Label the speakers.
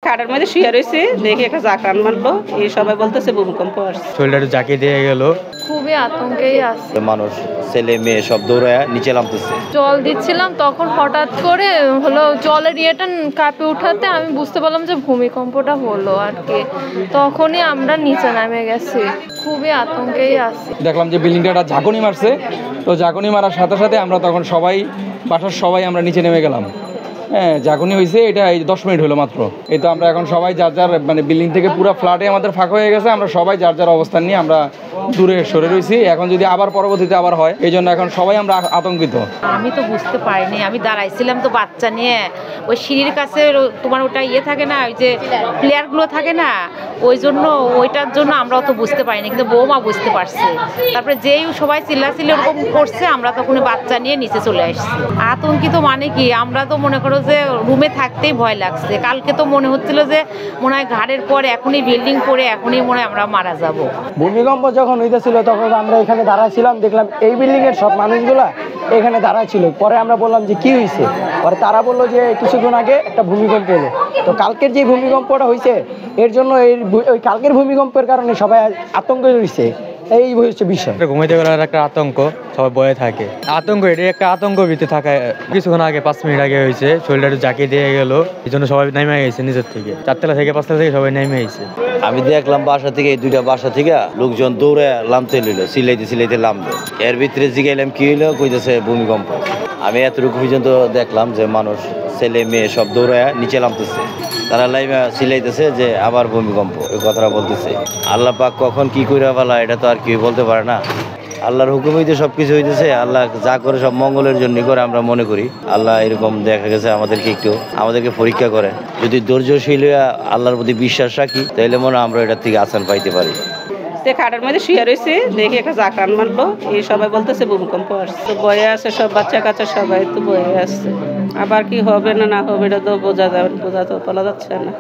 Speaker 1: খাটের মধ্যে শুয়ে রয়েছে, দেখি একটা জাকান মারলো, এই সবাই বলতেছে ভূমিকম্প আসছে।
Speaker 2: শরীরটা জাকিয়ে দিয়ে গেল,
Speaker 3: খুবই আতঙ্কেই আছে
Speaker 4: মানুষ, ছেলে মেয়ে সব দৌড়ায় নিচে নামতেছে।
Speaker 3: জল দিচ্ছিলাম, তখন হঠাৎ করে হলো জলের ইয়েটা কাঁপে উঠাতে আমি বুঝতে পারলাম যে ভূমিকম্পটা হলো আর কি। তখনই আমরা নিচে নামে গেছি, খুবই আতঙ্কেই আছি।
Speaker 5: দেখলাম যে বিল্ডিংটা ঝাঁকুনি মারছে, তো ঝাঁকুনি মারার সাথে সাথে আমরা তখন সবাই বাসার সবাই আমরা নিচে নেমে গেলাম। হ্যাঁ, ঝাঁকুনি হয়েছে এটা এই 10 মিনিট হলো মাত্র। এই তো আমরা এখন সবাই যার যার মানে বিল্ডিং থেকে পুরো ফ্ল্যাটে আমাদের ফাঁকা হয়ে গেছে, আমরা সবাই যার যার অবস্থান নিয়ে আমরা দূরে সরে রয়েছি। এখন যদি আবার পরবর্তীতে আবার হয়, এই জন্য এখন সবাই আমরা আতঙ্কিত।
Speaker 6: আমি তো বুঝতে পারিনি, আমি দাঁড়াইছিলাম তো বাচ্চা নিয়ে, ওই সিঁড়ির কাছে তোমার ওটা ইয়ে থাকে না, ওই যে প্লেয়ারগুলো থাকে না, ওইটার জন্য আমরাও তো বুঝতে পারিনি, কিন্তু বৌমা বুঝতে পারছে। তারপরে যেই সবাই চিল্লাচিল্লি ওরকম করছে, আমরা তখন বাচ্চা নিয়ে নিচে চলে আসছি। আতঙ্কিত মানে কি, আমরা তো মনে করো যে রুমে থাকতেই ভয় লাগছে। কালকে তো মনে হচ্ছিল যে মনে হয় ঘাড়ের পর এখনই বিল্ডিং পড়ে এখনই মনে হয় আমরা মারা যাব।
Speaker 7: ভূমিকম্প যখন হইতেছিল তখন আমরা এখানে দাঁড়াইছিলাম, দেখলাম এই বিল্ডিং এর সব মানুষগুলা এখানে দাঁড়াইছিল। পরে আমরা বললাম যে কি হয়েছে, পরে তারা বললো যে কিছুক্ষণ আগে একটা ভূমিকম্প হলো। তো কালকের যে ভূমিকম্পটা হয়েছে এর জন্য ওই কালকের ভূমিকম্পের কারণে সবাই আতঙ্ক রয়েছে, এই হচ্ছে বিষয়।
Speaker 2: ঘুমাইতে গেলার একটা আতঙ্ক, সবাই বয়ে থাকে। আতঙ্ক এটা একটা আতঙ্ক ভিতরে থাকা। কিছুক্ষণ আগে 5 মিনিট আগে হয়েছে, শরীরটা জাকিয়ে দিয়ে গেল, এই জন্য সবাই নেমে গেছে নিচের থেকে, 4তলা থেকে 5তলা থেকে সবাই নেমে গেছে।
Speaker 4: আমি দেখলাম বাসা থেকে, এই 2টা বাসা থেকে লোকজন দৌড়ে লামতে লইল, সিলাইতে লামলো। এর ভিতরে জিগাইলাম কি হইলো, কইতেছে ভূমিকম্প। আমি এতটুকু পর্যন্ত দেখলাম যে মানুষ, ছেলে মেয়ে সব দৌড়ায় নিচে নামতেছে। তারা লাইভে সিলাইতেছে যে আবার ভূমিকম্প, ওই কথাটা বলতেছে। আল্লাহ পাক কখন কি করে ফেলা এটা তো আর কেউ বলতে পারে না। আল্লাহর হুকুম হইতে সব কিছু হইতেছে। আল্লাহ যা করে সব মঙ্গলের জন্য করে আমরা মনে করি। আল্লাহ এরকম দেখা গেছে আমাদেরকে পরীক্ষা করে। যদি ধৈর্যশীল হয়ে আল্লাহর প্রতি বিশ্বাস রাখি, তাহলে মনে হয় আমরা এটার থেকে আসান পাইতে পারি।
Speaker 1: খাটের মধ্যে শুয়ে রয়েছে, দেখি একটা জাকান মারলো, এই সবাই বলতেছে ভূমিকম্প আসছে। তো বয়ে আছে সব বাচ্চা কাচ্চা, সবাই তো বয়ে আসছে। আবার কি হবে না হবে এটা তো বোঝা তো বলা যাচ্ছে না।